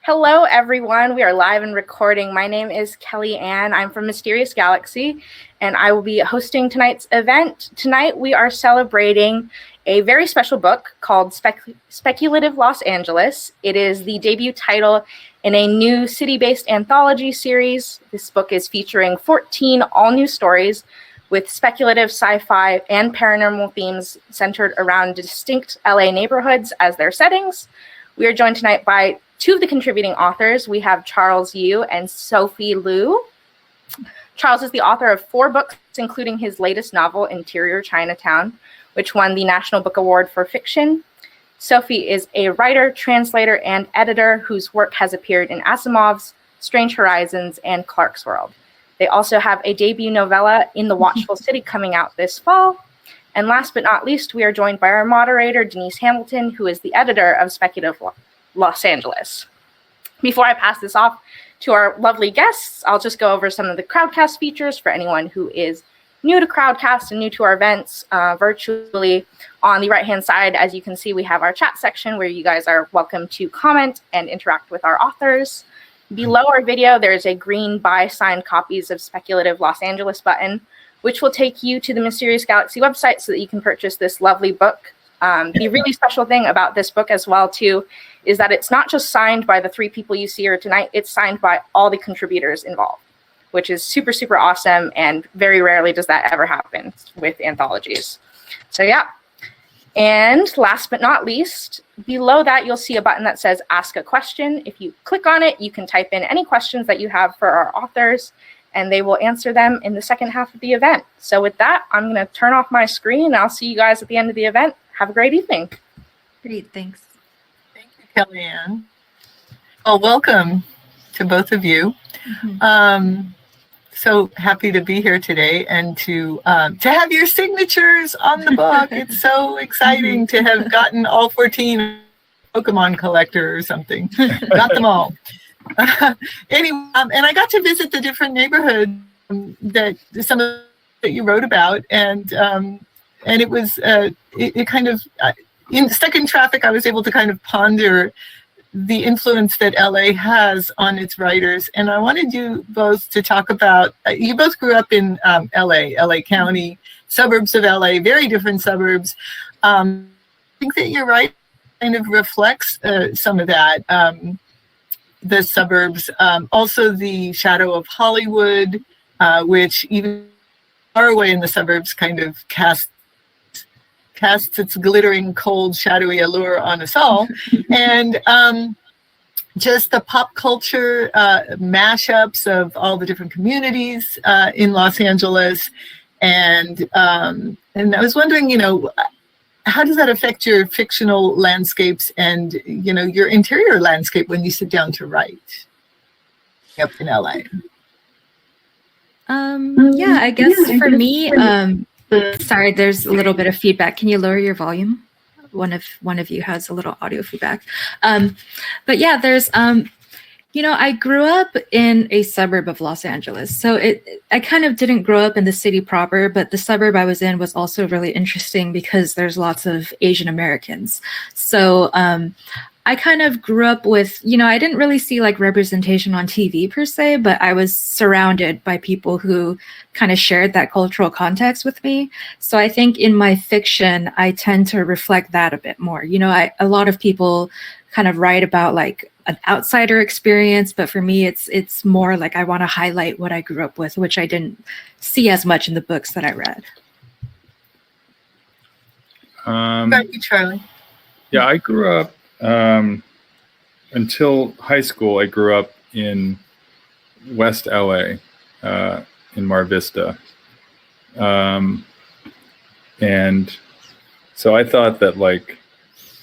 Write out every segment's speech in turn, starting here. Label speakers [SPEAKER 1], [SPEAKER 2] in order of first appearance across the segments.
[SPEAKER 1] Hello, everyone. We are live and recording. My name is Kelly Ann. I'm from Mysterious Galaxy, and I will be hosting tonight's event. Tonight, we are celebrating a very special book called Speculative Los Angeles. It is the debut title in a new city-based anthology series. This book is featuring 14 all-new stories with speculative sci-fi and paranormal themes centered around distinct LA neighborhoods as their settings. We are joined tonight by two of the contributing authors. We have Charles Yu and Sophie Liu. Charles is the author of 4 books, including his latest novel, Interior Chinatown, which won the National Book Award for Fiction. Sophie is a writer, translator, and editor whose work has appeared in Asimov's Strange Horizons and Clarkesworld. They also have a debut novella, In the Watchful City, coming out this fall. And last but not least, we are joined by our moderator, Denise Hamilton, who is the editor of Speculative Los Angeles. Before I pass this off to our lovely guests, I'll just go over some of the Crowdcast features for anyone who is new to Crowdcast and new to our events virtually. On the right-hand side, as you can see, we have our chat section where you guys are welcome to comment and interact with our authors. Below our video, there's a green buy signed copies of Speculative Los Angeles button, which will take you to the Mysterious Galaxy website so that you can purchase this lovely book. The really special thing about this book as well, too, is that it's not just signed by the 3 people you see here tonight, it's signed by all the contributors involved, which is super, super awesome, and very rarely does that ever happen with anthologies. So yeah. And last but not least, below that, you'll see a button that says Ask a Question. If you click on it, you can type in any questions that you have for our authors, and they will answer them in the second half of the event. So with that, I'm going to turn off my screen, and I'll see you guys at the end of the event. Have a great evening.
[SPEAKER 2] Great, thanks.
[SPEAKER 3] Thank you, Kellyanne. Well, welcome to both of you. So happy to be here today and to have your signatures on the book. It's so exciting to have gotten all 14 Pokemon collector or something. Got them all. Anyway, and I got to visit the different neighborhoods that some of that you wrote about, and it was it kind of stuck in traffic. I was able to kind of ponder the influence that LA has on its writers, and I wanted you both to talk about. You both grew up in LA County, suburbs of LA, very different suburbs. I think that your writing kind of reflects some of that. The suburbs, also the shadow of Hollywood, which even far away in the suburbs kind of casts its glittering, cold, shadowy allure on us all. And just the pop culture mashups of all the different communities in Los Angeles. And I was wondering, how does that affect your fictional landscapes and, your interior landscape when you sit down to write up in LA?
[SPEAKER 2] Yeah, I guess for me, sorry, there's a little bit of feedback. Can you lower your volume? One of you has a little audio feedback. But yeah, there's I grew up in a suburb of Los Angeles. So I kind of didn't grow up in the city proper, but the suburb I was in was also really interesting because there's lots of Asian Americans. So I kind of grew up with, I didn't really see like representation on TV per se, but I was surrounded by people who kind of shared that cultural context with me. So I think in my fiction, I tend to reflect that a bit more. A lot of people kind of write about like an outsider experience, but for me, it's more like I want to highlight what I grew up with, which I didn't see as much in the books that I read.
[SPEAKER 3] What about you, Charlie?
[SPEAKER 4] Yeah, I grew up until high school. I grew up in West LA, in Mar Vista, and so I thought that like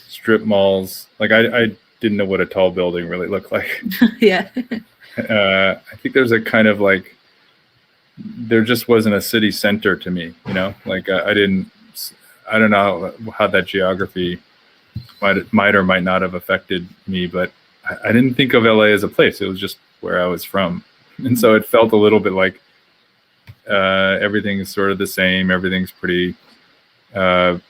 [SPEAKER 4] strip malls, like I didn't know what a tall building really looked like.
[SPEAKER 2] Yeah.
[SPEAKER 4] I think there's a kind of like, there just wasn't a city center to me, like I don't know how that geography might or might not have affected me, but I didn't think of LA as a place. It was just where I was from. And so it felt a little bit like everything's sort of the same. Everything's pretty, until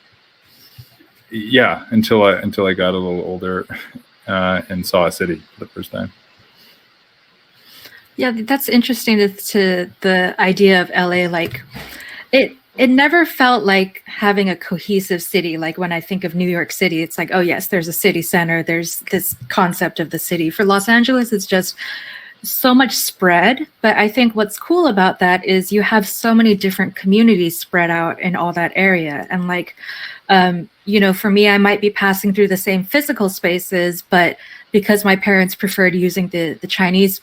[SPEAKER 4] I got a little older. and saw a city for the first time.
[SPEAKER 2] Yeah, that's interesting to the idea of LA. Like, it never felt like having a cohesive city. Like when I think of New York City, it's like, oh yes, there's a city center. There's this concept of the city. For Los Angeles, it's just so much spread. But I think what's cool about that is you have so many different communities spread out in all that area. And like, for me, I might be passing through the same physical spaces, but because my parents preferred using the Chinese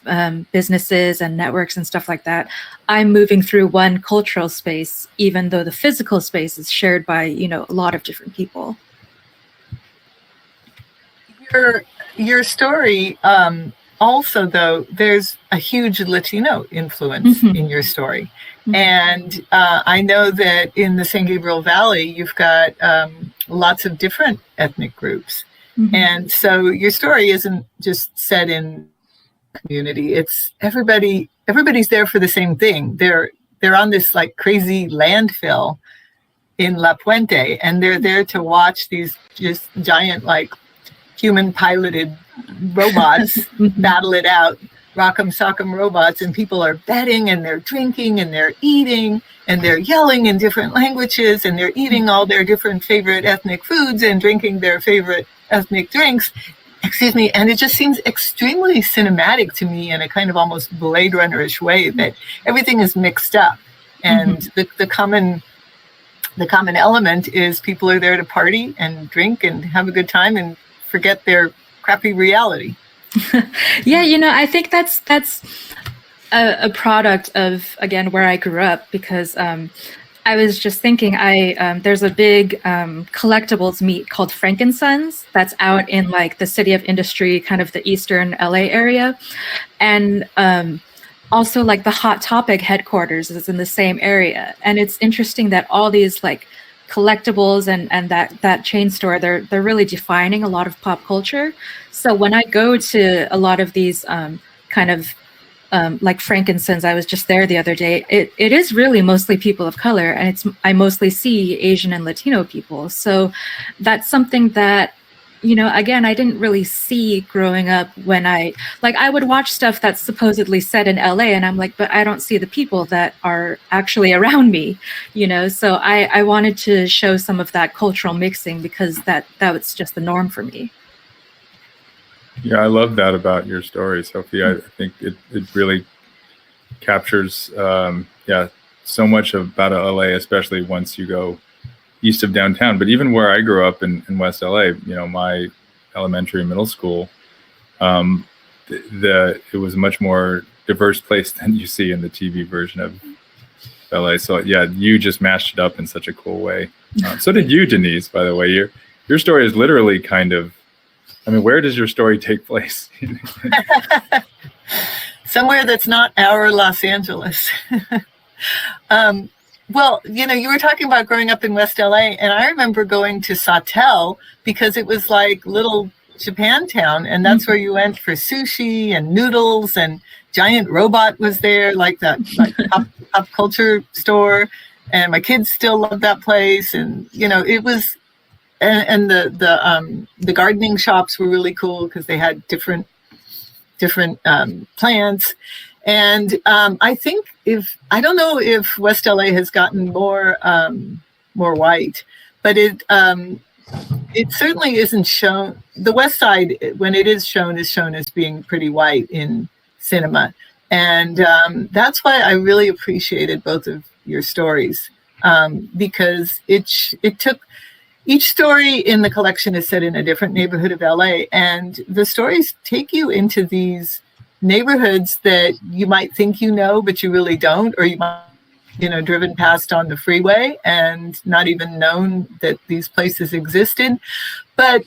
[SPEAKER 2] businesses and networks and stuff like that, I'm moving through one cultural space, even though the physical space is shared by, a lot of different people.
[SPEAKER 3] Your story, also, though, there's a huge Latino influence in your story. And I know that in the San Gabriel Valley, you've got lots of different ethnic groups. And so your story isn't just set in community. It's everybody's there for the same thing. They're on this like crazy landfill in La Puente, and they're there to watch these just giant like human piloted robots battle it out, rock'em sock'em robots, and people are betting and they're drinking and they're eating and they're yelling in different languages and they're eating all their different favorite ethnic foods and drinking their favorite ethnic drinks. And it just seems extremely cinematic to me in a kind of almost Blade Runner-ish way that everything is mixed up. And the common element is people are there to party and drink and have a good time and forget their crappy reality.
[SPEAKER 2] Yeah, I think that's a product of, again, where I grew up, because I was just thinking, there's a big collectibles meet called Frankensons that's out in like the City of Industry, kind of the Eastern LA area. And also like the Hot Topic headquarters is in the same area. And it's interesting that all these like collectibles and that chain store, they're really defining a lot of pop culture. So when I go to a lot of these kind of like Frankensons, I was just there the other day, it is really mostly people of color, and I mostly see Asian and Latino people. So that's something that, again, I didn't really see growing up. When I would watch stuff that's supposedly set in LA, and I'm like, but I don't see the people that are actually around me, so I wanted to show some of that cultural mixing, because that was just the norm for me.
[SPEAKER 4] Yeah, I love that about your story, Sophie. I think it really captures, so much about LA, especially once you go east of downtown. But even where I grew up in West LA, my elementary and middle school, it was a much more diverse place than you see in the TV version of LA. So yeah, you just mashed it up in such a cool way. So did you, Denise, by the way. Your story is literally kind of, where does your story take place?
[SPEAKER 3] Somewhere that's not our Los Angeles. Well, you were talking about growing up in West LA, and I remember going to Sawtelle because it was like little Japantown, and that's where you went for sushi and noodles, and Giant Robot was there, like that pop culture store, and my kids still love that place, and it was. And the gardening shops were really cool because they had different plants. And I think I don't know if West LA has gotten more white, but it certainly isn't shown. The West Side, when it is shown as being pretty white in cinema, and that's why I really appreciated both of your stories, because it took. Each story in the collection is set in a different neighborhood of LA, and the stories take you into these neighborhoods that you might think but you really don't, or you might, driven past on the freeway and not even known that these places existed. But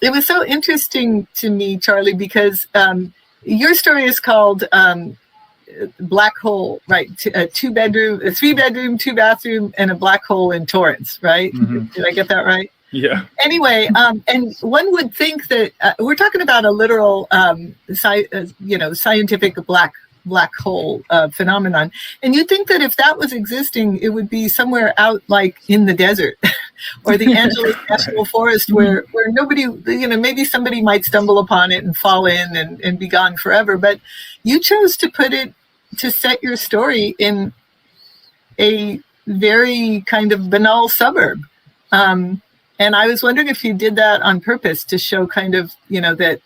[SPEAKER 3] it was so interesting to me, Charlie, because your story is called Black Hole, right? A 3-bedroom, 2-bathroom, and a black hole in Torrance, right? Did I get that right?
[SPEAKER 4] Yeah.
[SPEAKER 3] Anyway, and one would think that we're talking about a literal, scientific black hole phenomenon, and you'd think that if that was existing, it would be somewhere out, like in the desert. or the Angeles National Forest, where nobody, maybe somebody might stumble upon it and fall in and be gone forever. But you chose to set your story in a very kind of banal suburb. And I was wondering if you did that on purpose to show kind of, that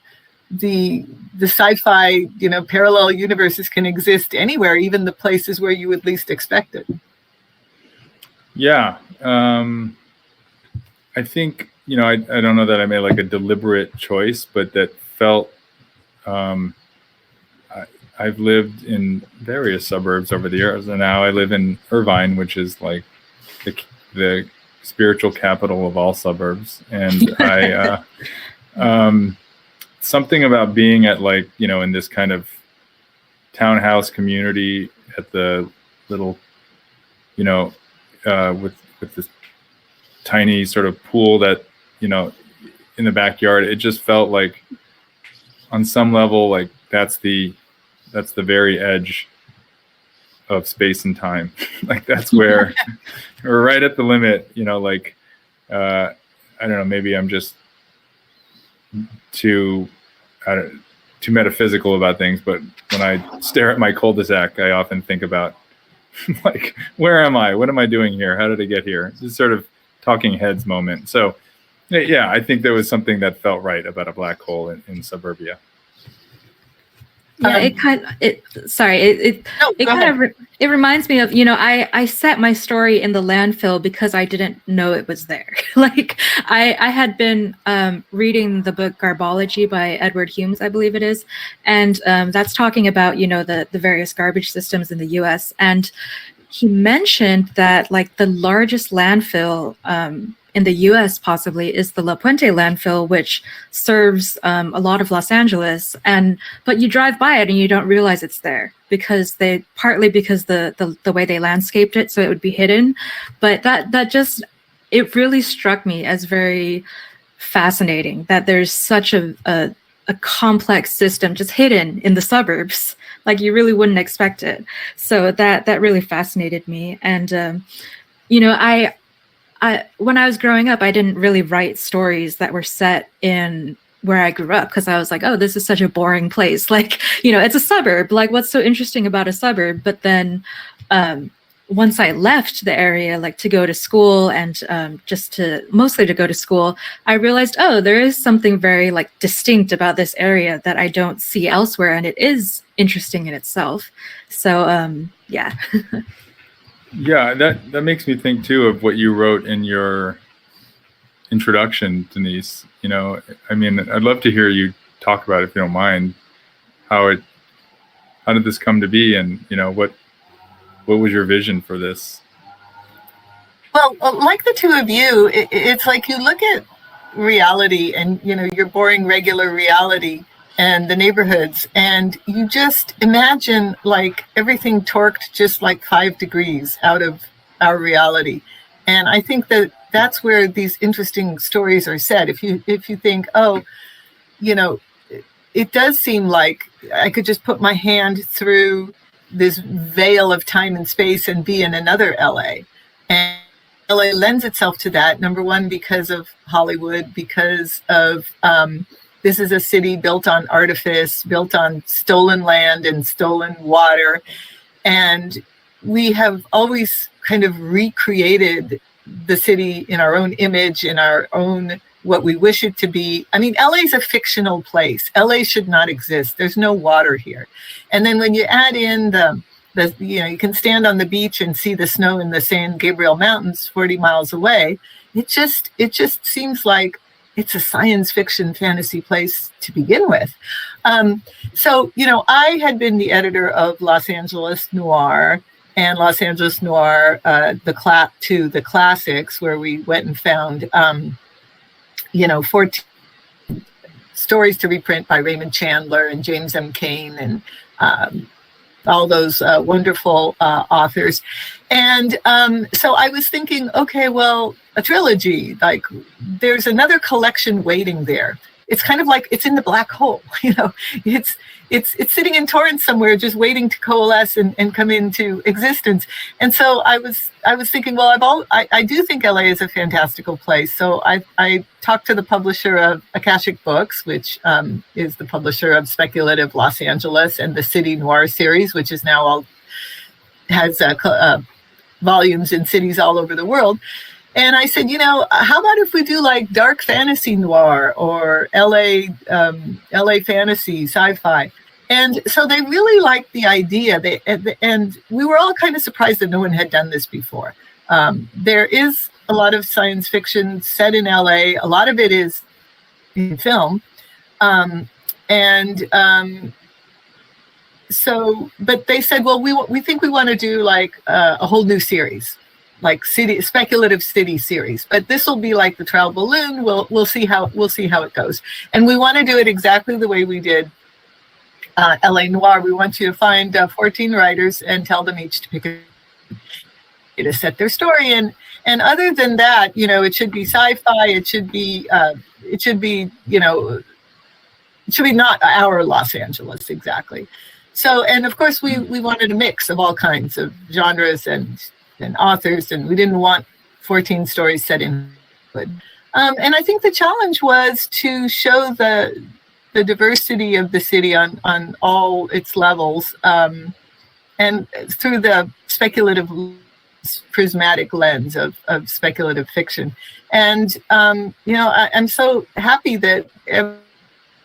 [SPEAKER 3] the sci-fi, parallel universes can exist anywhere, even the places where you would least expect it.
[SPEAKER 4] Yeah. I think, I don't know that I made like a deliberate choice, but that felt, I've lived in various suburbs over the years, and now I live in Irvine, which is like the spiritual capital of all suburbs. And I, something about being at like, in this kind of townhouse community at the little, with this tiny sort of pool that, in the backyard, it just felt like on some level, like that's the very edge of space and time. Like that's where we're right at the limit, I don't know, maybe I'm just too metaphysical about things, but when I stare at my cul-de-sac, I often think about like, where am I? What am I doing here? How did I get here? This sort of talking heads moment. So yeah, I think there was something that felt right about a black hole in suburbia.
[SPEAKER 2] Yeah, it reminds me of, I set my story in the landfill because I didn't know it was there. Like I had been reading the book Garbology by Edward Humes, I believe it is. And that's talking about, the various garbage systems in the US. And he mentioned that like the largest landfill in the US possibly is the La Puente landfill, which serves a lot of Los Angeles. But you drive by it and you don't realize it's there because partly because the way they landscaped it, so it would be hidden. But it really struck me as very fascinating that there's such a complex system just hidden in the suburbs. Like you really wouldn't expect it. So that really fascinated me. And when I was growing up, I didn't really write stories that were set in where I grew up because I was like, oh, this is such a boring place. Like, it's a suburb. Like, what's so interesting about a suburb? But then once I left the area, like to go to school and mostly to go to school, I realized, oh, there is something very like distinct about this area that I don't see elsewhere. And it is interesting in itself. So, yeah.
[SPEAKER 4] Yeah, that makes me think too of what you wrote in your introduction, Denise. I'd love to hear you talk about it, if you don't mind, how did this come to be, and what was your vision for this?
[SPEAKER 3] Well, like the two of you, it's like you look at reality and your boring regular reality and the neighborhoods, and you just imagine like everything torqued just like 5 degrees out of our reality. And I think that's where these interesting stories are set. If you think, it does seem like I could just put my hand through this veil of time and space and be in another LA. And LA lends itself to that, number one, because of Hollywood, because of this is a city built on artifice, built on stolen land and stolen water. And we have always kind of recreated the city in our own image, in our own, what we wish it to be. I mean, LA is a fictional place. LA should not exist. There's no water here. And then when you add in you can stand on the beach and see the snow in the San Gabriel Mountains 40 miles away. It just seems like it's a science fiction fantasy place to begin with. So, I had been the editor of Los Angeles Noir and Los Angeles Noir, the classics, where we went and found, 14 stories to reprint by Raymond Chandler and James M. Cain and all those wonderful authors. And so I was thinking, okay, well, a trilogy, like there's another collection waiting there. it's kind of like it's in the black hole. It's sitting in torrents somewhere, just waiting to coalesce and come into existence. And so I was thinking, well, I do think LA is a fantastical place. So I talked to the publisher of Akashic Books, which is the publisher of speculative Los Angeles and the City Noir series, which is now has volumes in cities all over the world. And I said, how about if we do like dark fantasy noir or LA fantasy, sci-fi? And so they really liked the idea. And we were all kind of surprised that no one had done this before. There is a lot of science fiction set in LA. A lot of it is in film. So, but they said, well, we think we want to do like a whole new series, like speculative city series. But this will be like the Trial Balloon. We'll see how it goes. And we want to do it exactly the way we did LA Noir. We want you to find 14 writers and tell them each to pick to set their story in. And other than that, it should be sci-fi. It should be not our Los Angeles exactly. So, and of course, we wanted a mix of all kinds of genres and authors, and we didn't want 14 stories set in Hollywood. And I think the challenge was to show the diversity of the city on all its levels, and through the speculative prismatic lens of speculative fiction. And I'm so happy that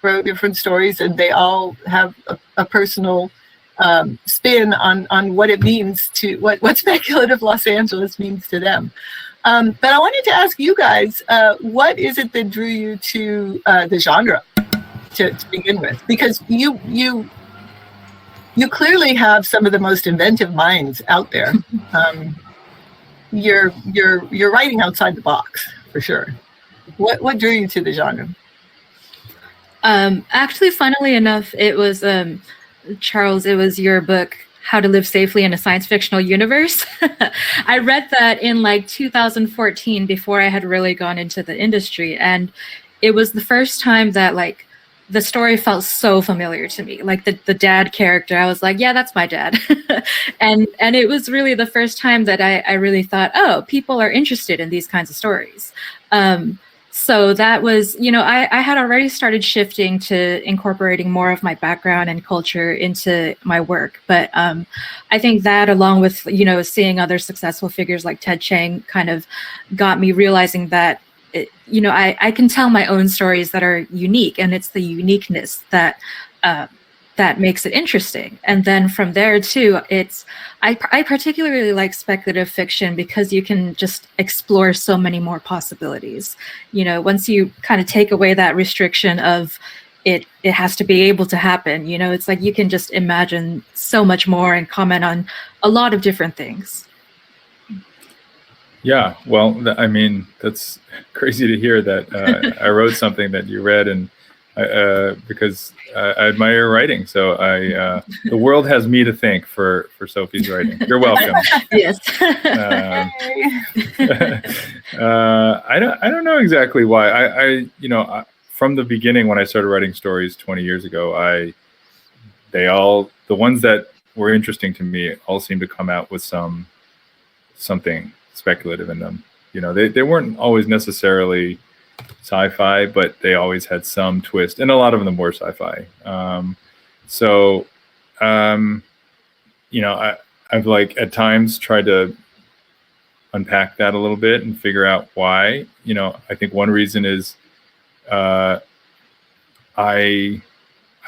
[SPEAKER 3] wrote different stories, and they all have a personal spin on what it means to what speculative Los Angeles means to them. But I wanted to ask you guys, what is it that drew you to the genre to begin with? Because you clearly have some of the most inventive minds out there. You're writing outside the box for sure. What drew you to the genre?
[SPEAKER 2] Actually, funnily enough, it was Charles. It was your book, How to Live Safely in a Science Fictional Universe. I read that in like 2014 before I had really gone into the industry, and it was the first time that like the story felt so familiar to me. Like the dad character, I was like, yeah, that's my dad. and it was really the first time that I really thought, oh, people are interested in these kinds of stories. So that was, I had already started shifting to incorporating more of my background and culture into my work. But I think that, along with, seeing other successful figures like Ted Chiang, kind of got me realizing that, I can tell my own stories that are unique, and it's the uniqueness that makes it interesting. And then from there too, I particularly like speculative fiction because you can just explore so many more possibilities. Once you kind of take away that restriction of it has to be able to happen, it's like you can just imagine so much more and comment on a lot of different things.
[SPEAKER 4] Yeah, well, that's crazy to hear that I wrote something that you read, and because I admire your writing. So the world has me to thank for Sophie's writing. You're welcome.
[SPEAKER 2] Yes.
[SPEAKER 4] I don't know exactly why. I from the beginning when I started writing stories 20 years ago, the ones that were interesting to me all seemed to come out with something speculative in them. They weren't always necessarily sci-fi, but they always had some twist, and a lot of them were sci-fi. I've like at times tried to unpack that a little bit and figure out why. I think one reason is I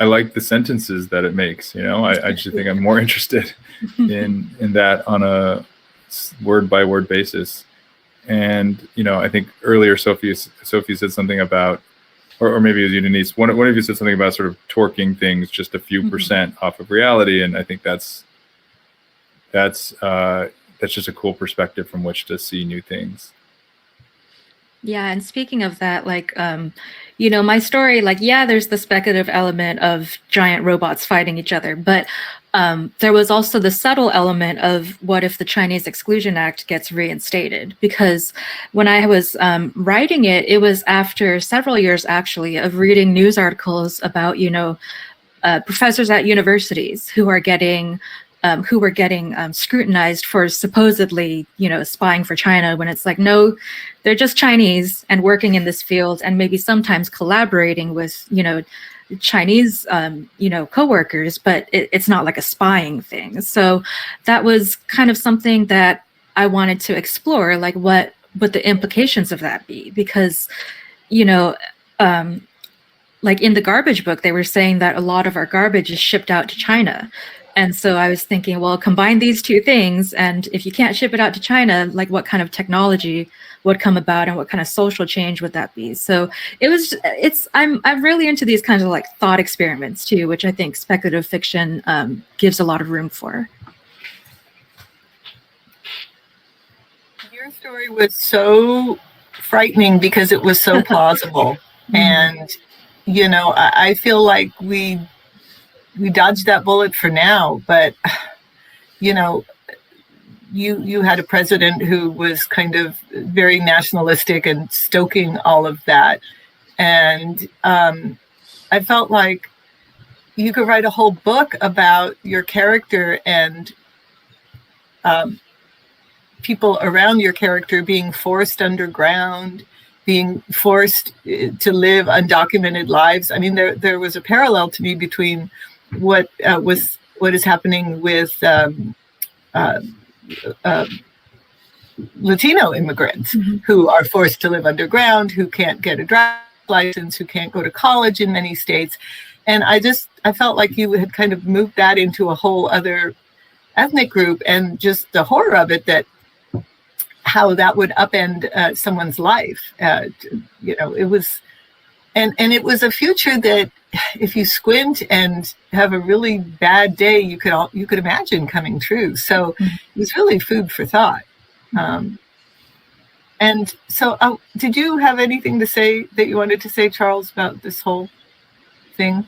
[SPEAKER 4] like the sentences that it makes. I just think I'm more interested in that on a word by word basis. And I think earlier Sophie said something about, or maybe it was you, Denise. One of you said something about sort of torquing things just a few percent off of reality, and I think that's just a cool perspective from which to see new things.
[SPEAKER 2] Yeah, and speaking of that, like, my story, like, yeah, there's the speculative element of giant robots fighting each other, but there was also the subtle element of what if the Chinese Exclusion Act gets reinstated? Because when I was writing it, it was after several years actually of reading news articles about, professors at universities who are getting scrutinized for supposedly, spying for China, when it's like, no, they're just Chinese and working in this field and maybe sometimes collaborating with, Chinese, coworkers, but it's not like a spying thing. So that was kind of something that I wanted to explore, like what would the implications of that be? Because, like in the garbage book, they were saying that a lot of our garbage is shipped out to China. And so I was thinking, well, combine these two things, and if you can't ship it out to China, like what kind of technology would come about and what kind of social change would that be? So I'm really into these kinds of like thought experiments too, which I think speculative fiction gives a lot of room for.
[SPEAKER 3] Your story was so frightening because it was so plausible. And, I feel like we dodged that bullet for now, but, you had a president who was kind of very nationalistic and stoking all of that. And I felt like you could write a whole book about your character and people around your character being forced underground, being forced to live undocumented lives. I mean, there was a parallel to me between what is happening with Latino immigrants who are forced to live underground, who can't get a driver's license, who can't go to college in many states. And I felt like you had kind of moved that into a whole other ethnic group, and just the horror of it, that how that would upend someone's life. It was, and it was a future that if you squint and have a really bad day, you could imagine coming true. So it was really food for thought. And so did you have anything to say that you wanted to say, Charles, about this whole thing,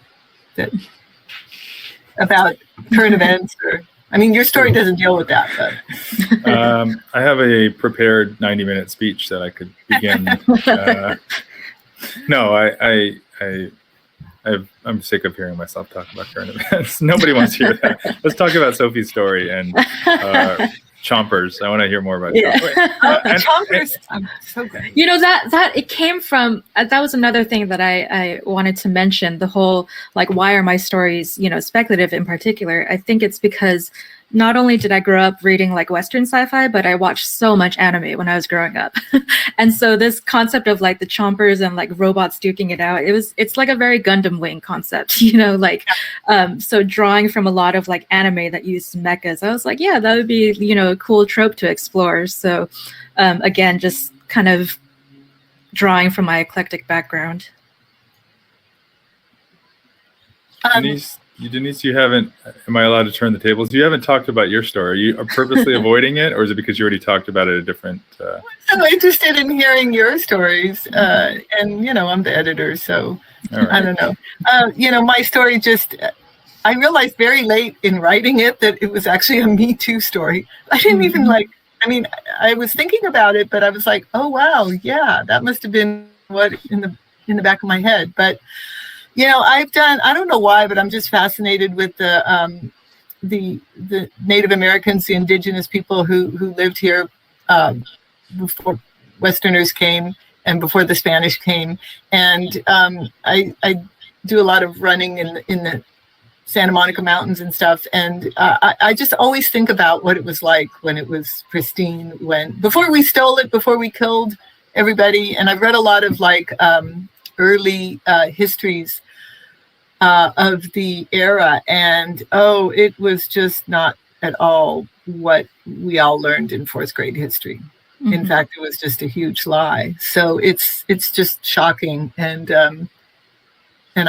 [SPEAKER 3] about current events? Or, I mean, your story doesn't deal with that, but
[SPEAKER 4] I have a prepared 90-minute speech that I could begin. No, I'm sick of hearing myself talk about current events. Nobody wants to hear that. Let's talk about Sophie's story and chompers. I want to hear more about chompers.
[SPEAKER 3] Chompers, so good.
[SPEAKER 2] That it came from, that was another thing that I wanted to mention, the whole, like, why are my stories, speculative in particular? I think it's because not only did I grow up reading like Western sci-fi, but I watched so much anime when I was growing up. And so this concept of like the chompers and like robots duking it out, it's like a very Gundam Wing concept, so drawing from a lot of like anime that used mechas, I was like, yeah, that would be, a cool trope to explore. So again, just kind of drawing from my eclectic background.
[SPEAKER 4] Denise, you haven't, am I allowed to turn the tables? You haven't talked about your story. Are you purposely avoiding it, or is it because you already talked about it at a different...
[SPEAKER 3] I'm interested in hearing your stories, and, I'm the editor, so right. I don't know. My story I realized very late in writing it that it was actually a Me Too story. I didn't even I was thinking about it, but I was like, oh, wow, yeah, that must have been what in the back of my head. But I've done, I don't know why, but I'm just fascinated with the Native Americans, the indigenous people who lived here before Westerners came and before the Spanish came. And I do a lot of running in the Santa Monica Mountains and stuff. And I just always think about what it was like when it was pristine, before we stole it, before we killed everybody. And I've read a lot of early histories of the era, and it was just not at all what we all learned in fourth grade history. In fact, it was just a huge lie. So it's just shocking, and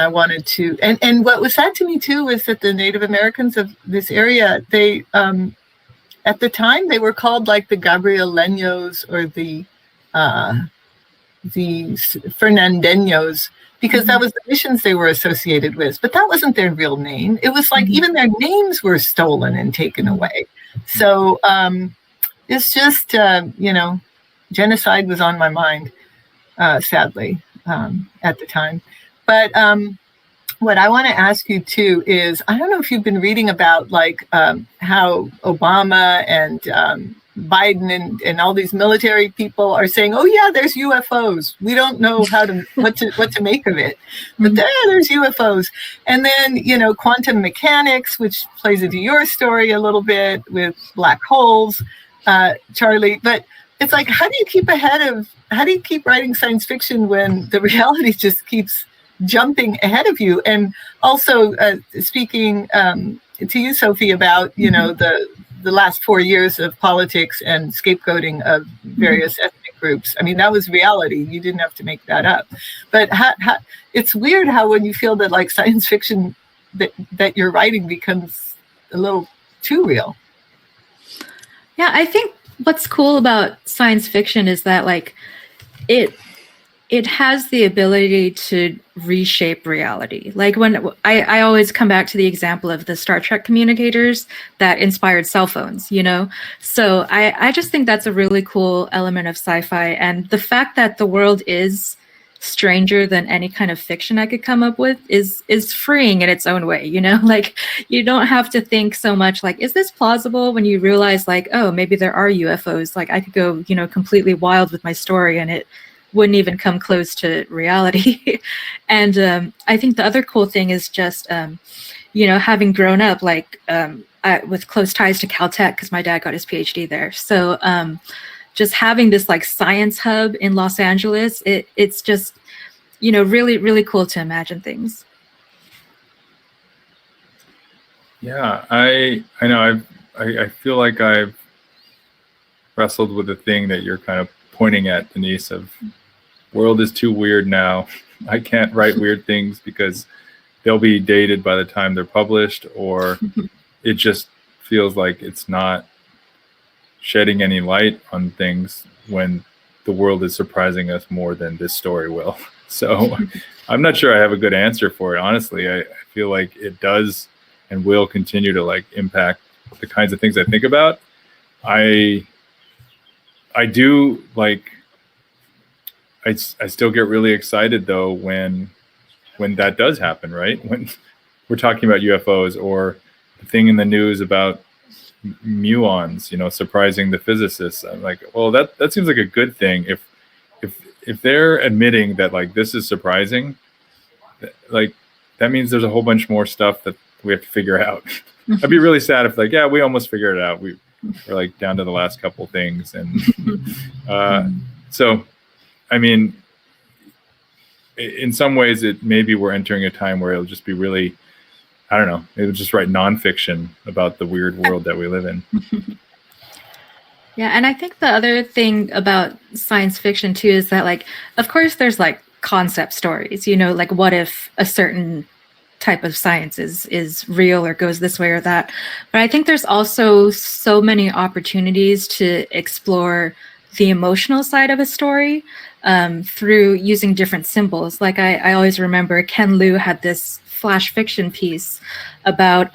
[SPEAKER 3] I wanted to, and what was sad to me too was that the Native Americans of this area, they at the time they were called like the Gabrieleños or the Fernandeños, because that was the missions they were associated with. But that wasn't their real name. It was like even their names were stolen and taken away. So it's just, genocide was on my mind, sadly, at the time. But what I want to ask you too is, I don't know if you've been reading about like how Obama and Biden and all these military people are saying, "Oh yeah, there's UFOs. We don't know what to make of it, but there's UFOs." And then quantum mechanics, which plays into your story a little bit with black holes, Charlie. But it's like, how do you keep writing science fiction when the reality just keeps jumping ahead of you? And also speaking to you, Sophie, about the last 4 years of politics and scapegoating of various ethnic groups. I mean, that was reality. You didn't have to make that up. But it's weird how when you feel that like science fiction that you're writing becomes a little too real.
[SPEAKER 2] Yeah, I think what's cool about science fiction is that like it has the ability to reshape reality. Like when I always come back to the example of the Star Trek communicators that inspired cell phones, So I just think that's a really cool element of sci-fi. And the fact that the world is stranger than any kind of fiction I could come up with is freeing in its own way, Like you don't have to think so much like, is this plausible, when you realize like, oh, maybe there are UFOs. Like I could go, completely wild with my story and it wouldn't even come close to reality. And I think the other cool thing is just, having grown up like with close ties to Caltech, because my dad got his PhD there. So just having this like science hub in Los Angeles, it's just, really, really cool to imagine things.
[SPEAKER 4] Yeah, I know. I feel like I've wrestled with the thing that you're kind of pointing at, Denise, of world is too weird now. I can't write weird things because they'll be dated by the time they're published, or it just feels like it's not shedding any light on things when the world is surprising us more than this story will. So I'm not sure I have a good answer for it. Honestly, I feel like it does and will continue to like impact the kinds of things I think about. I do like, I still get really excited though when that does happen, right? When we're talking about UFOs or the thing in the news about muons, surprising the physicists. I'm like, well, that seems like a good thing. If they're admitting that like this is surprising, like that means there's a whole bunch more stuff that we have to figure out. I'd be really sad if like, yeah, we almost figured it out. We're like down to the last couple things, and so. I mean, in some ways, maybe we're entering a time where it'll just be really, I don't know, it'll just write nonfiction about the weird world that we live in.
[SPEAKER 2] Yeah, and I think the other thing about science fiction too is that, like, of course, there's like concept stories, like what if a certain type of science is real or goes this way or that. But I think there's also so many opportunities to explore the emotional side of a story through using different symbols. Like I always remember Ken Liu had this flash fiction piece about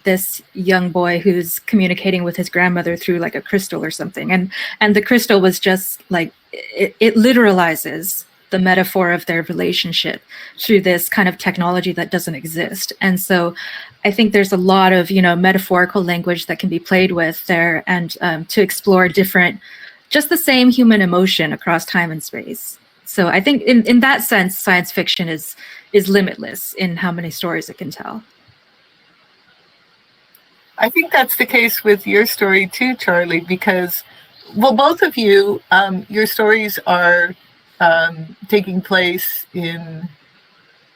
[SPEAKER 2] this young boy who's communicating with his grandmother through like a crystal or something. And the crystal was just like, it literalizes the metaphor of their relationship through this kind of technology that doesn't exist. And so I think there's a lot of, metaphorical language that can be played with there, and to explore just the same human emotion across time and space. So I think in that sense, science fiction is limitless in how many stories it can tell.
[SPEAKER 3] I think that's the case with your story too, Charlie, because, well, both of you, your stories are taking place in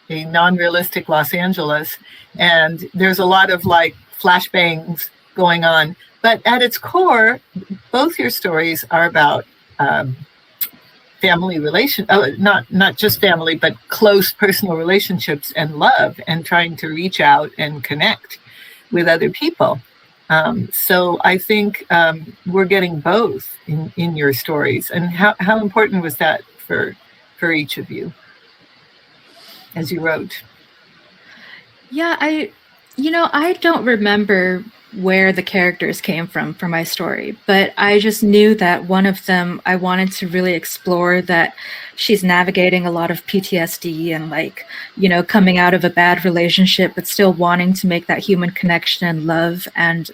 [SPEAKER 3] a non-realistic Los Angeles, and there's a lot of like flashbangs going on. But at its core, both your stories are about family not just family, but close personal relationships and love, and trying to reach out and connect with other people. So I think we're getting both in your stories. And how important was that for for each of you as you wrote?
[SPEAKER 2] Yeah, I don't remember where the characters came from for my story, but I just knew that one of them, I wanted to really explore that she's navigating a lot of PTSD and like, coming out of a bad relationship, but still wanting to make that human connection and love and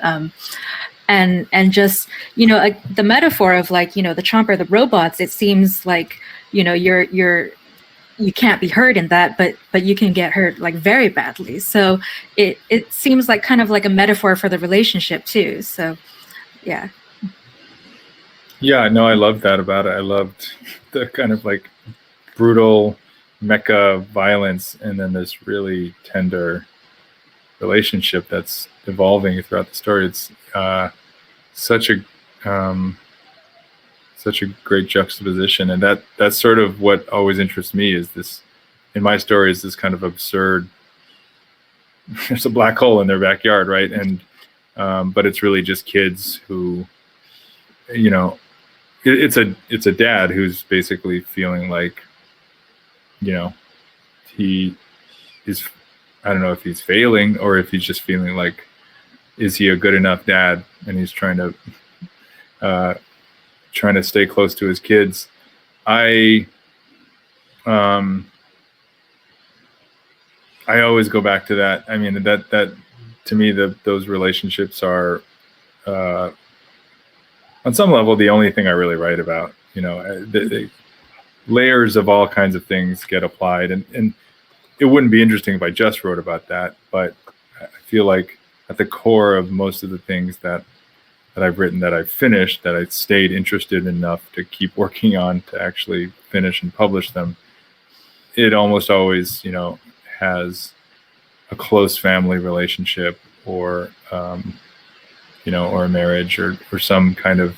[SPEAKER 2] just, the metaphor of like, the Chomper, the robots, it seems like, you can't be hurt in that, but you can get hurt like very badly. So it seems like kind of like a metaphor for the relationship too. So yeah.
[SPEAKER 4] Yeah, no, I loved that about it. I loved the kind of like brutal mecha violence and then this really tender relationship that's evolving throughout the story. It's such a great juxtaposition, and that's sort of what always interests me is this, in my story, is this kind of absurd, there's a black hole in their backyard, right? And but it's really just kids who, it's a dad who's basically feeling like, he is, I don't know if he's failing or if he's just feeling like, is he a good enough dad? And he's trying to stay close to his kids. I always go back to that. I mean, that to me, those relationships are, on some level, the only thing I really write about. The layers of all kinds of things get applied, and it wouldn't be interesting if I just wrote about that. But I feel like at the core of most of the things that I've written, that I've finished, that I stayed interested enough to keep working on to actually finish and publish them, it almost always, has a close family relationship or, or a marriage or some kind of,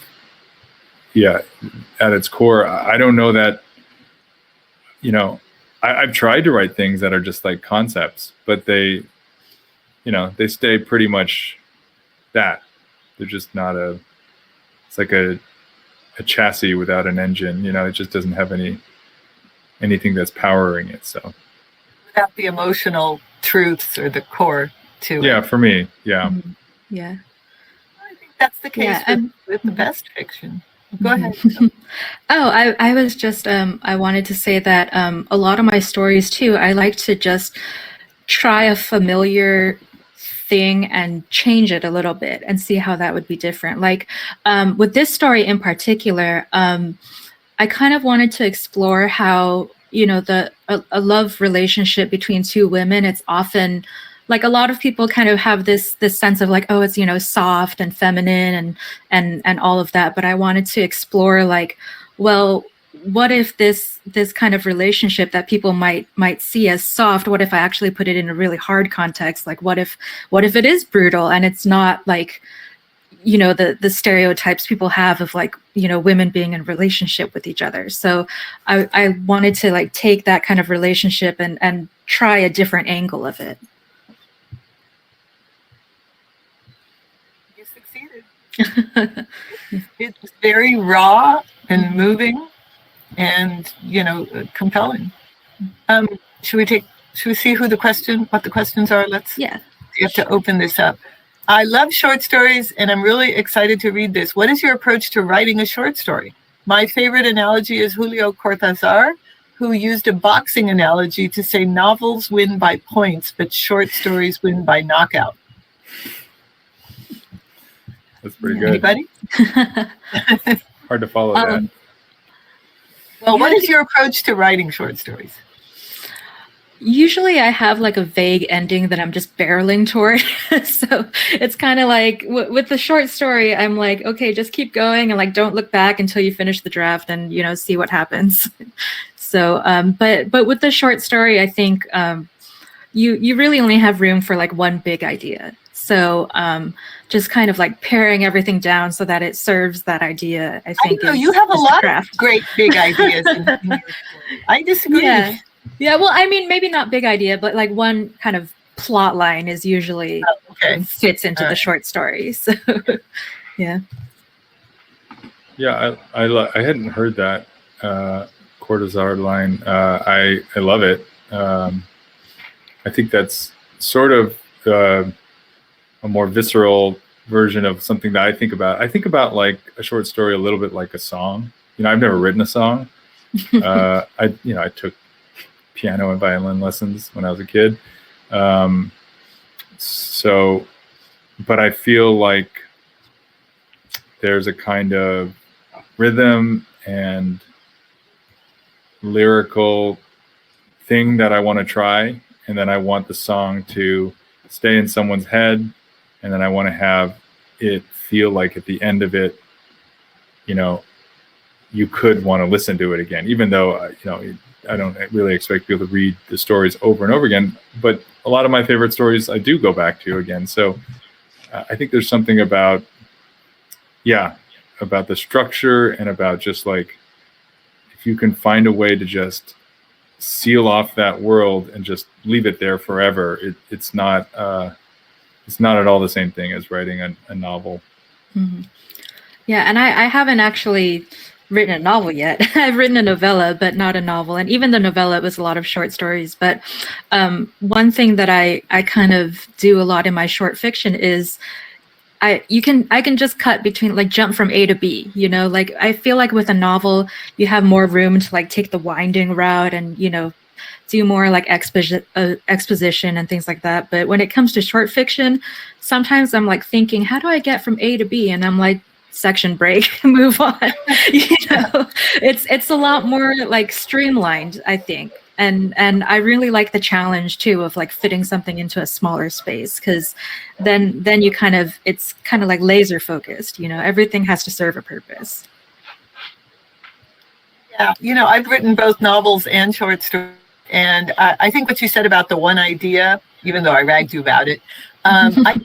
[SPEAKER 4] at its core. I don't know that, I've tried to write things that are just like concepts, but they stay pretty much that. They're just not it's like a chassis without an engine, it just doesn't have anything that's powering it. So
[SPEAKER 3] without the emotional truths or the core to it.
[SPEAKER 4] Yeah, for me. Yeah.
[SPEAKER 2] Mm-hmm. Yeah.
[SPEAKER 3] I think that's the case with the best fiction. Go ahead.
[SPEAKER 2] I was just, I wanted to say that a lot of my stories too, I like to just try a familiar thing and change it a little bit and see how that would be different. Like with this story in particular, I kind of wanted to explore how, a love relationship between two women, it's often like a lot of people kind of have this sense of like, oh, it's, soft and feminine and all of that. But I wanted to explore like, well, what if this kind of relationship that people might see as soft, what if I actually put it in a really hard context? Like, what if it is brutal and it's not like, the stereotypes people have of like, women being in a relationship with each other. So I wanted to like take that kind of relationship and try a different angle of it.
[SPEAKER 3] You succeeded. It's very raw and moving and, compelling. Should we see what the questions are? You have to open this up. I love short stories, and I'm really excited to read this. What is your approach to writing a short story? My favorite analogy is Julio Cortázar, who used a boxing analogy to say novels win by points, but short stories win by knockout.
[SPEAKER 4] That's pretty good.
[SPEAKER 3] Anybody?
[SPEAKER 4] Hard to follow that.
[SPEAKER 3] Well, what is your approach to writing short stories?
[SPEAKER 2] Usually I have like a vague ending that I'm just barreling toward. So it's kind of like with the short story, I'm like, okay, just keep going and like don't look back until you finish the draft and see what happens. So but with the short story, I think you really only have room for like one big idea. So just kind of like paring everything down so that it serves that idea, I think.
[SPEAKER 3] You have a lot of great big ideas in your story. I disagree.
[SPEAKER 2] Yeah, well, I mean, maybe not big idea, but like one kind of plot line is usually fits into the short story. So, yeah.
[SPEAKER 4] Yeah, I hadn't heard that Cortazar line. I love it. I think that's sort of a more visceral version of something that I think about. I think about like a short story a little bit like a song. You know, I've never written a song. I took piano and violin lessons when I was a kid. But I feel like there's a kind of rhythm and lyrical thing that I want to try, and then I want the song to stay in someone's head, and then I want to have it feel like at the end of it, you know, you could want to listen to it again, even though, you know, I don't really expect people to read the stories over and over again, but a lot of my favorite stories I do go back to again. So I think there's something about the structure and about just like, if you can find a way to just seal off that world and just leave it there forever, it's not at all the same thing as writing a novel.
[SPEAKER 2] Mm-hmm. Yeah, and I haven't actually written a novel yet. I've written a novella, but not a novel. And even the novella was a lot of short stories. But one thing that I kind of do a lot in my short fiction is I can just cut between, like, jump from A to B, you know, like I feel like with a novel, you have more room to like take the winding route and, you know, do more like exposition and things like that. But when it comes to short fiction, sometimes I'm like thinking, how do I get from A to B? And I'm like, section break, move on. You know, it's a lot more like streamlined, I think. And I really like the challenge too of like fitting something into a smaller space, because then you it's kind of like laser focused, you know, everything has to serve a purpose.
[SPEAKER 3] Yeah, you know, I've written both novels and short stories, and I think what you said about the one idea, even though I ragged you about it, I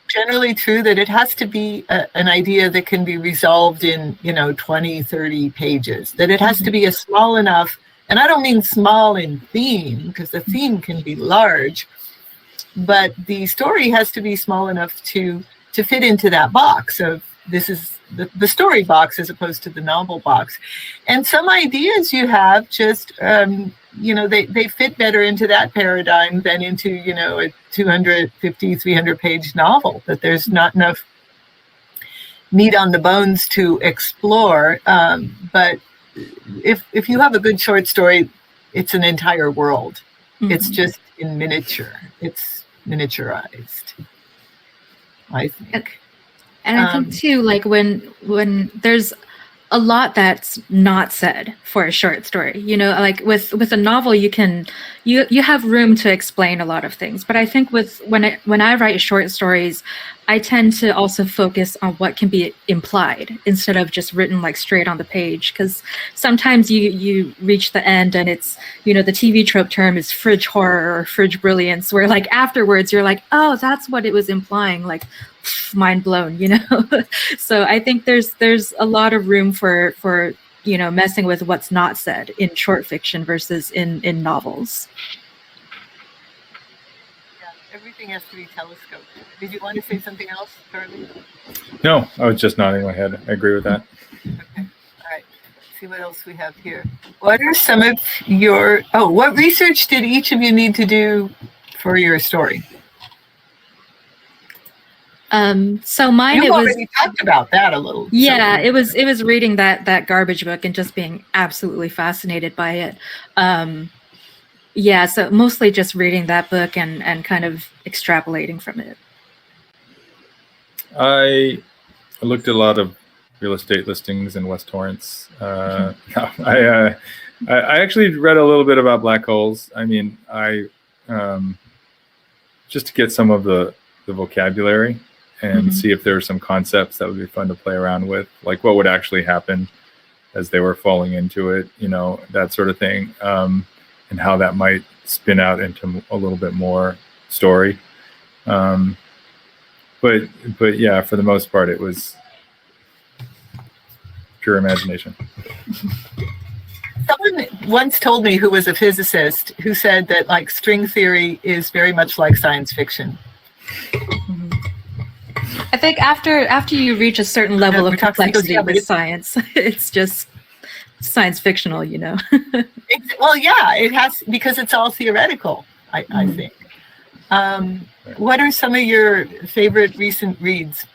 [SPEAKER 3] generally true that it has to be an idea that can be resolved in, you know, 20, 30 pages, that it has to be a small enough, and I don't mean small in theme, because the theme can be large, but the story has to be small enough to fit into that box of, this is the story box as opposed to the novel box. And some ideas you have just, you know, they fit better into that paradigm than into, you know, a 250, 300 page novel, that there's not enough meat on the bones to explore. But if you have a good short story, it's an entire world. Mm-hmm. It's just in miniature. It's miniaturized, I think.
[SPEAKER 2] And I think too, like when there's a lot that's not said for a short story, you know, like with a novel, you have room to explain a lot of things. But I think when I write short stories, I tend to also focus on what can be implied instead of just written like straight on the page. Because sometimes you reach the end and it's, you know, the TV trope term is fridge horror or fridge brilliance, where like afterwards you're like, oh, that's what it was implying, like mind blown, you know. So I think there's a lot of room for you know, messing with what's not said in short fiction versus in novels.
[SPEAKER 3] Everything has to be telescoped. Did you want to say something else, Charlie?
[SPEAKER 4] No, I was just nodding my head. I agree with that.
[SPEAKER 3] Okay. All right. Let's see what else we have here. What are some of your... what research did each of you need to do for your story?
[SPEAKER 2] So mine,
[SPEAKER 3] you already talked about that a little.
[SPEAKER 2] Yeah, so. it was reading that garbage book and just being absolutely fascinated by it. Yeah, so mostly just reading that book and kind of extrapolating from it.
[SPEAKER 4] I looked at a lot of real estate listings in West Torrance. I actually read a little bit about black holes. I mean, just to get some of the vocabulary and see if there are some concepts that would be fun to play around with, like what would actually happen as they were falling into it, you know, that sort of thing. And how that might spin out into a little bit more story. But yeah, for the most part, it was pure imagination.
[SPEAKER 3] Someone once told me, who was a physicist, who said that like string theory is very much like science fiction.
[SPEAKER 2] I think after you reach a certain level of complexity with science, it's just science fictional,
[SPEAKER 3] Well, yeah, it has, because it's all theoretical, I think. What are some of your favorite recent reads?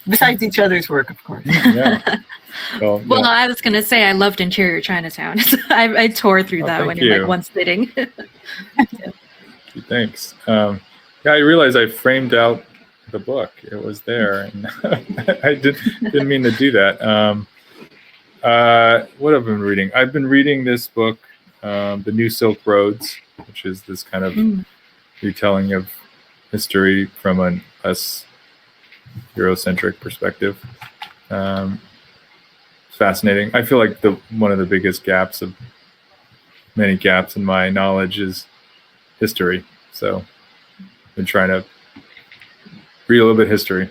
[SPEAKER 3] Besides each other's work, of course.
[SPEAKER 4] Yeah.
[SPEAKER 2] Well, I was going to say I loved Interior Chinatown. I tore through that one in like one sitting.
[SPEAKER 4] Thanks. Yeah, I realized I framed out the book. It was there, and I didn't mean to do that. What have I been reading? I've been reading this book, The New Silk Roads, which is this kind of retelling of history from an us Eurocentric perspective. It's fascinating. I feel like one of the biggest many gaps in my knowledge is history. So I've been trying to read a little bit of history.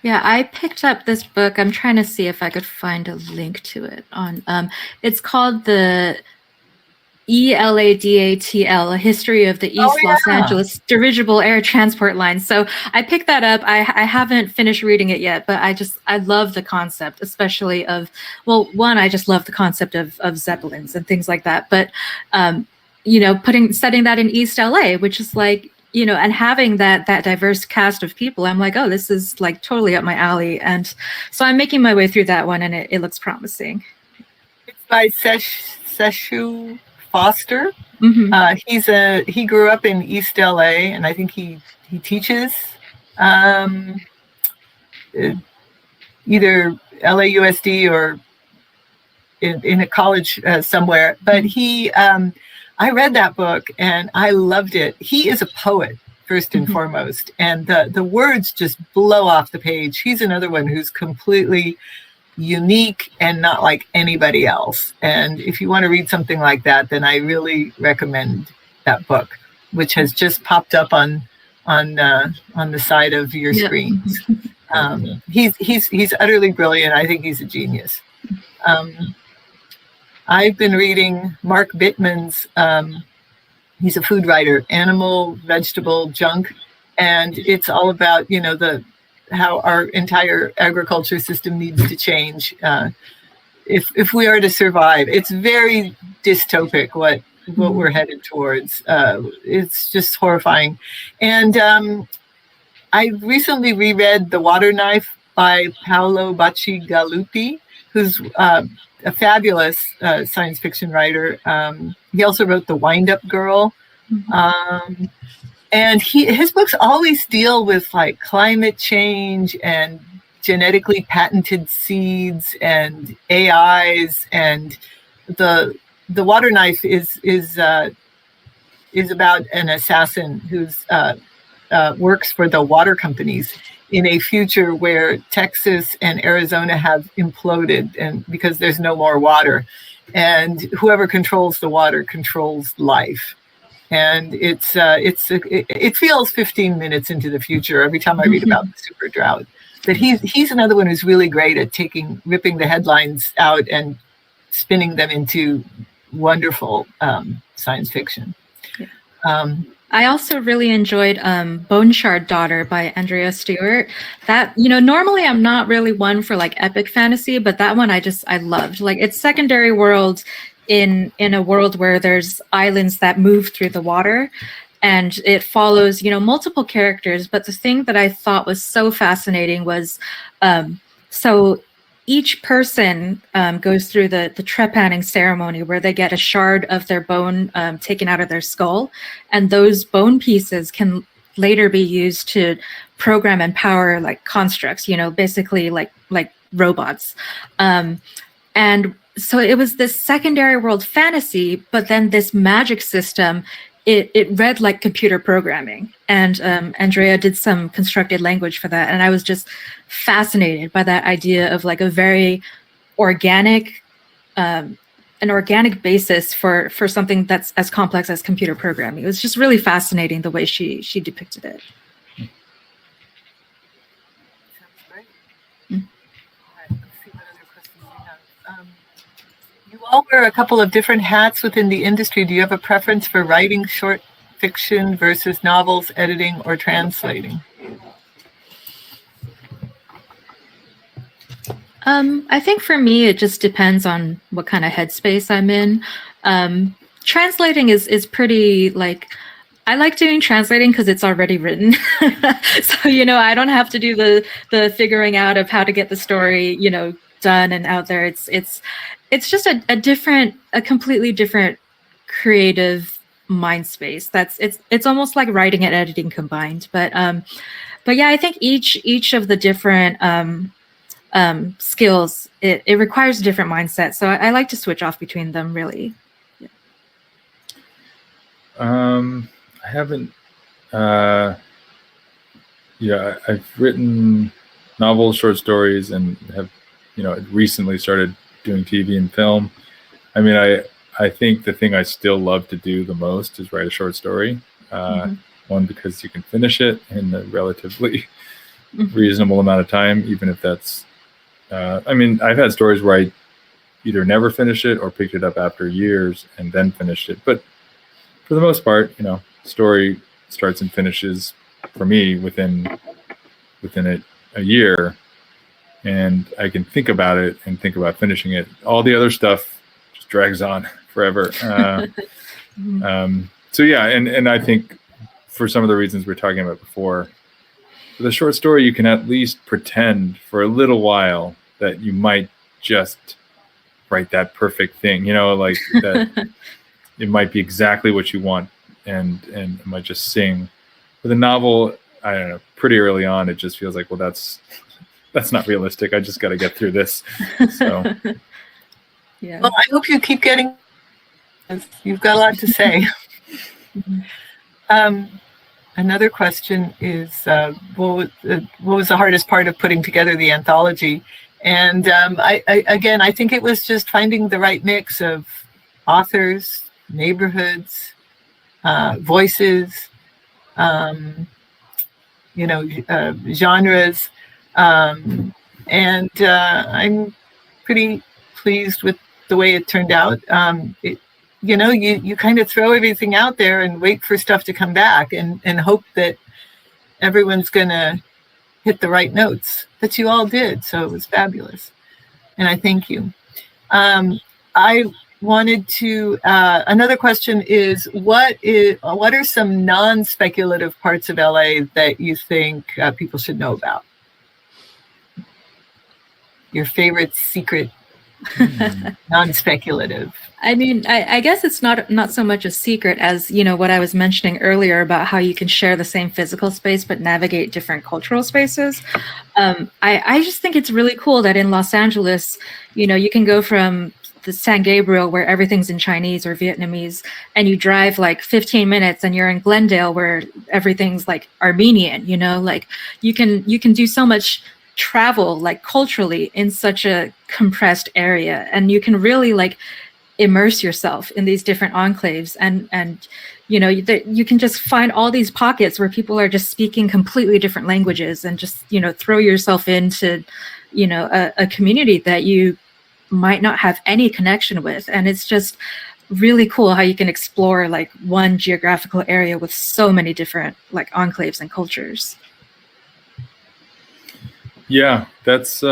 [SPEAKER 2] Yeah, I picked up this book. I'm trying to see if I could find a link to it on. It's called the ELADATL, A History of the East Los Angeles Dirigible Air Transport Line. So I picked that up. I haven't finished reading it yet, but I love the concept, especially of, well, one, I just love the concept of Zeppelins and things like that. But, setting that in East LA, which is like, and having that diverse cast of people, I'm like, oh, this is like totally up my alley. And so I'm making my way through that one, and it looks promising.
[SPEAKER 3] It's by Seshu Foster. He grew up in East LA, and I think he teaches either LAUSD or in a college somewhere. But I read that book and I loved it. He is a poet first and foremost, and the words just blow off the page. He's another one who's completely unique and not like anybody else. And if you want to read something like that, then I really recommend that book, which has just popped up on the side of your screens. He's utterly brilliant. I think he's a genius. I've been reading Mark Bittman's, he's a food writer, Animal, Vegetable, Junk. And it's all about, how our entire agriculture system needs to change if we are to survive. It's very dystopic what we're headed towards. It's just horrifying. And I recently reread The Water Knife by Paolo Bacigalupi, who's a fabulous science fiction writer. He also wrote The Wind-Up Girl. And his books always deal with like climate change and genetically patented seeds and AIs. And the Water Knife is about an assassin who's works for the water companies in a future where Texas and Arizona have imploded, and because there's no more water, and whoever controls the water controls life. And it feels 15 minutes into the future every time I read about the super drought. But he's another one who's really great at ripping the headlines out and spinning them into wonderful science fiction.
[SPEAKER 2] I also really enjoyed Bone Shard Daughter by Andrea Stewart. That, normally I'm not really one for like epic fantasy, but that one I loved. Like, it's secondary world in a world where there's islands that move through the water, and it follows, multiple characters. But the thing that I thought was so fascinating was, so each person goes through the trepanning ceremony where they get a shard of their bone taken out of their skull, and those bone pieces can later be used to program and power like constructs, basically like robots. And so it was this secondary world fantasy, but then this magic system, it read like computer programming. And Andrea did some constructed language for that. And I was just fascinated by that idea of like a very organic, an organic basis for something that's as complex as computer programming. It was just really fascinating the way she depicted it.
[SPEAKER 3] You all wear a couple of different hats within the industry. Do you have a preference for writing short fiction versus novels, editing, or translating?
[SPEAKER 2] I think for me, it just depends on what kind of headspace I'm in. Translating is pretty like, I like doing translating because it's already written. So, I don't have to do the figuring out of how to get the story, done and out there. It's just a completely different creative mind space. It's almost like writing and editing combined. But yeah, I think each of the different skills, it requires a different mindset. So I like to switch off between them, really.
[SPEAKER 4] I haven't, I've written novels, short stories, and have, recently started doing TV and film. I mean, I think the thing I still love to do the most is write a short story. One, because you can finish it in a relatively reasonable amount of time, even if that's, I've had stories where I either never finished it or picked it up after years and then finished it. But for the most part, story starts and finishes for me within a year, and I can think about it and think about finishing it. All the other stuff just drags on forever. So yeah, and I think for some of the reasons we were talking about before, for the short story, you can at least pretend for a little while that you might just write that perfect thing, like that. It might be exactly what you want, and it might just sing. With a novel, I don't know, pretty early on, it just feels like, well, that's not realistic. I just got to get through this. So,
[SPEAKER 2] yeah.
[SPEAKER 3] Well, I hope you keep getting. You've got a lot to say. Another question is, what was the hardest part of putting together the anthology? And I think it was just finding the right mix of authors, neighborhoods, voices, genres, and I'm pretty pleased with the way it turned out. You kind of throw everything out there and wait for stuff to come back and hope that everyone's gonna hit the right notes, that you all did. So it was fabulous, and I thank you. I wanted to, another question is, what are some non-speculative parts of LA that you think people should know about? Your favorite secret non-speculative.
[SPEAKER 2] I mean, I guess it's not so much a secret as, what I was mentioning earlier about how you can share the same physical space but navigate different cultural spaces. I just think it's really cool that in Los Angeles, you can go from the San Gabriel where everything's in Chinese or Vietnamese, and you drive like 15 minutes and you're in Glendale where everything's like Armenian, like you can do so much travel like culturally in such a compressed area, and you can really like immerse yourself in these different enclaves, and you can just find all these pockets where people are just speaking completely different languages, and just throw yourself into a community that you might not have any connection with. And it's just really cool how you can explore like one geographical area with so many different like enclaves and cultures.
[SPEAKER 4] Yeah, that's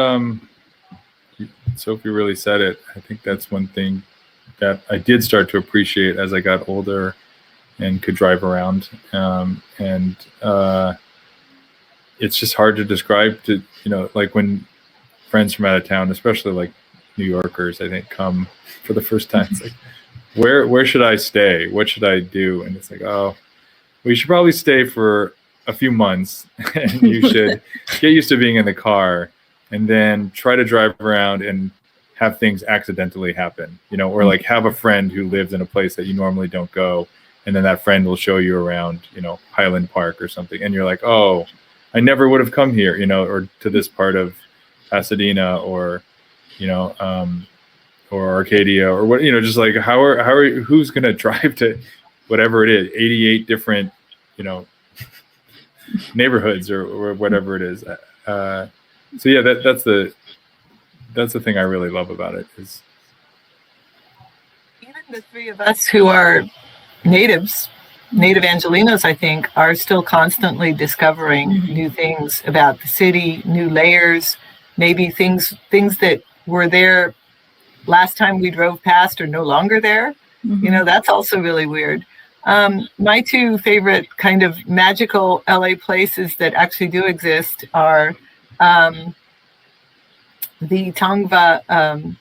[SPEAKER 4] Sophie really said it. I think that's one thing that I did start to appreciate as I got older and could drive around. It's just hard to describe to, like when friends from out of town, especially like New Yorkers, I think, come for the first time. It's like, where should I stay? What should I do? And it's like, oh, well, you should probably stay for a few months, and you should get used to being in the car, and then try to drive around and have things accidentally happen, or like have a friend who lives in a place that you normally don't go, and then that friend will show you around, Highland Park or something, and you're like, oh, I never would have come here, or to this part of Pasadena, or or Arcadia, or what, just like who's gonna drive to whatever it is, 88 different, neighborhoods or whatever it is. So yeah, that's the thing I really love about it. Is
[SPEAKER 3] even the three of us who are native Angelinos, I think, are still constantly discovering new things about the city, new layers, maybe things that were there last time we drove past are no longer there. You know, that's also really weird. My two favorite kind of magical LA places that actually do exist are the Tongva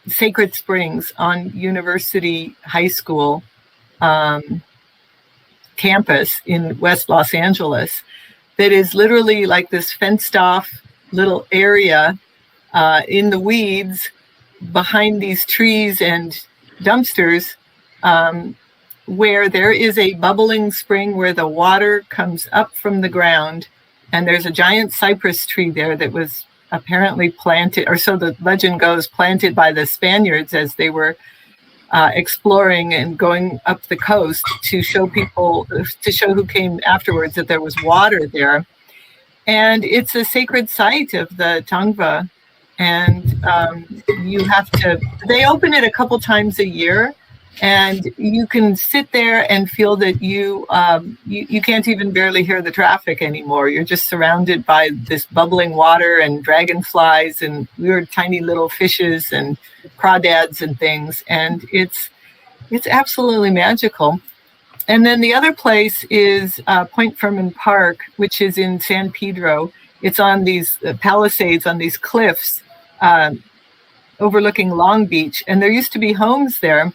[SPEAKER 3] Sacred Springs on University High School campus in West Los Angeles. That is literally like this fenced off little area in the weeds behind these trees and dumpsters, where there is a bubbling spring where the water comes up from the ground, and there's a giant cypress tree there that was apparently planted, or so the legend goes, planted by the Spaniards as they were exploring and going up the coast to show people, to show who came afterwards that there was water there. And it's a sacred site of the Tongva. And you have to, they open it a couple times a year, and you can sit there and feel that you can't even barely hear the traffic anymore. You're just surrounded by this bubbling water and dragonflies and weird tiny little fishes and crawdads and things. And it's absolutely magical. And then the other place is Point Fermin Park, which is in San Pedro. It's on these palisades, on these cliffs overlooking Long Beach. And there used to be homes there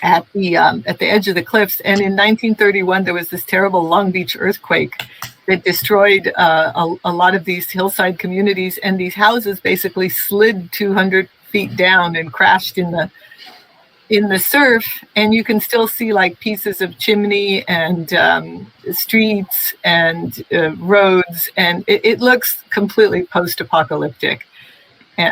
[SPEAKER 3] at the edge of the cliffs. And in 1931, there was this terrible Long Beach earthquake that destroyed a lot of these hillside communities. And these houses basically slid 200 feet down and crashed in the surf. And you can still see like pieces of chimney and streets and roads. And it looks completely post-apocalyptic.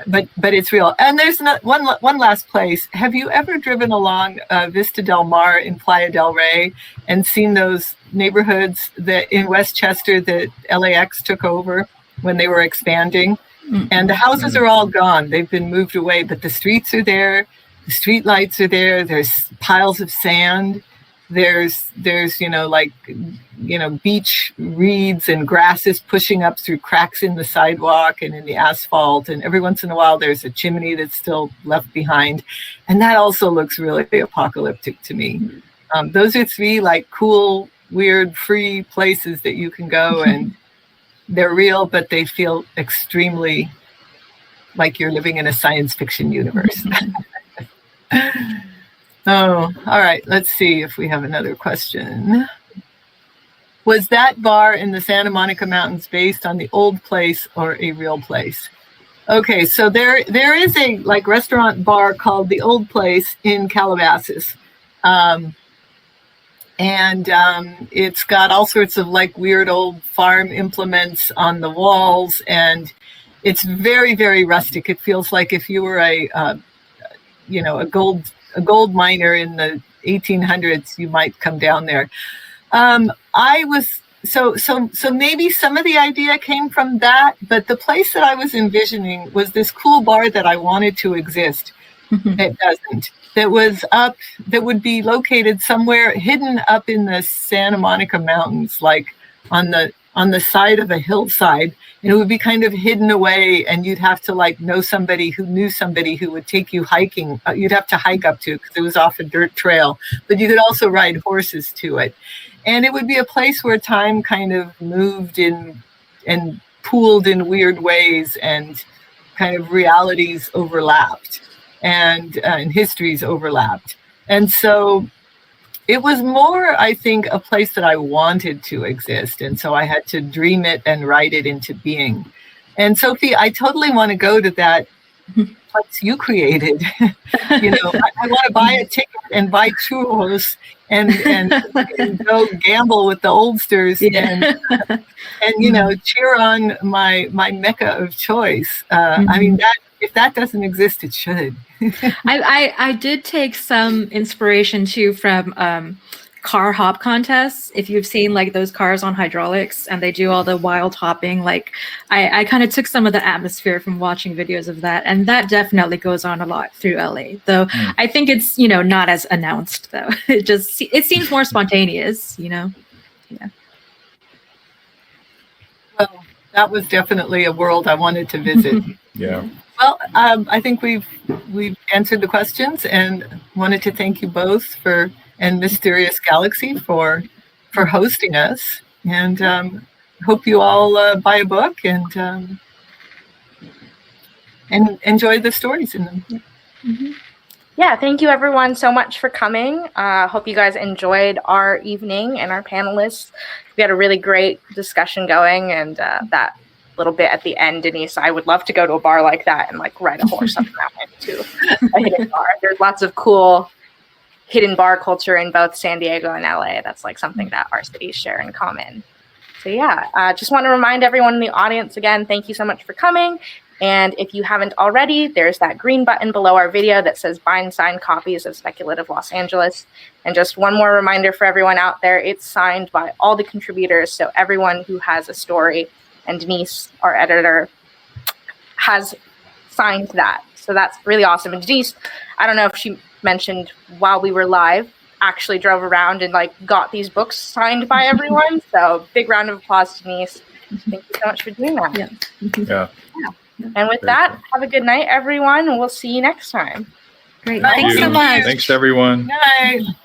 [SPEAKER 3] But it's real. And there's one last place. Have you ever driven along Vista Del Mar in Playa del Rey and seen those neighborhoods that in Westchester that LAX took over when they were expanding? And the houses are all gone. They've been moved away, but the streets are there. The street lights are there. There's piles of sand. There's beach reeds and grasses pushing up through cracks in the sidewalk and in the asphalt. And every once in a while, there's a chimney that's still left behind. And that also looks really apocalyptic to me. Those are three like cool, weird, free places that you can go, and they're real, but they feel extremely like you're living in a science fiction universe. Oh, all right. Let's see if we have another question. Was that bar in the Santa Monica Mountains based on the old place or a real place? Okay, so there is a like restaurant bar called the Old Place in Calabasas. It's got all sorts of like weird old farm implements on the walls, and it's very, very rustic. It feels like if you were a gold miner in the 1800s, you might come down there. So maybe some of the idea came from that, but the place that I was envisioning was this cool bar that I wanted to exist. That doesn't. That would be located somewhere hidden up in the Santa Monica Mountains, like on the side of a hillside. And it would be kind of hidden away, and you'd have to like know somebody who knew somebody who would take you hiking. You'd have to hike up to it because it was off a dirt trail, but you could also ride horses to it. And it would be a place where time kind of moved in and pooled in weird ways, and kind of realities overlapped and histories overlapped. And so it was more, I think, a place that I wanted to exist. And so I had to dream it and write it into being. And Sophie, I totally want to go to that place you created. I want to buy a ticket and buy churros and go gamble with the oldsters and cheer on my Mecca of choice. I mean, that if that doesn't exist, it should.
[SPEAKER 2] I did take some inspiration too from car hop contests. If you've seen like those cars on hydraulics and they do all the wild hopping, like I kind of took some of the atmosphere from watching videos of that, and that definitely goes on a lot through LA. Though I think it's not as announced though. It seems more spontaneous. Yeah.
[SPEAKER 3] Well, that was definitely a world I wanted to visit.
[SPEAKER 4] Yeah.
[SPEAKER 3] Well, I think we've answered the questions, and wanted to thank you both and Mysterious Galaxy for hosting us, and hope you all buy a book and enjoy the stories in them.
[SPEAKER 1] Mm-hmm. Yeah, thank you everyone so much for coming. Hope you guys enjoyed our evening and our panelists. We had a really great discussion going, and that little bit at the end, Denise, I would love to go to a bar like that and like ride a horse up that into a hidden bar. There's lots of cool hidden bar culture in both San Diego and LA. That's like something that our cities share in common. So yeah, just want to remind everyone in the audience again, thank you so much for coming. And if you haven't already, there's that green button below our video that says buy and sign copies of Speculative Los Angeles. And just one more reminder for everyone out there, it's signed by all the contributors. So everyone who has a story, and Denise, our editor, has signed that. So that's really awesome. And Denise, I don't know if she mentioned while we were live, actually drove around and like got these books signed by everyone. So big round of applause to Denise. Thank you so much for doing that.
[SPEAKER 4] Yeah.
[SPEAKER 1] And with that, have a good night, everyone, and we'll see you next time.
[SPEAKER 2] Great.
[SPEAKER 4] Thank
[SPEAKER 2] Thanks
[SPEAKER 4] you.
[SPEAKER 2] so much.
[SPEAKER 4] Thanks, everyone.
[SPEAKER 3] Good night.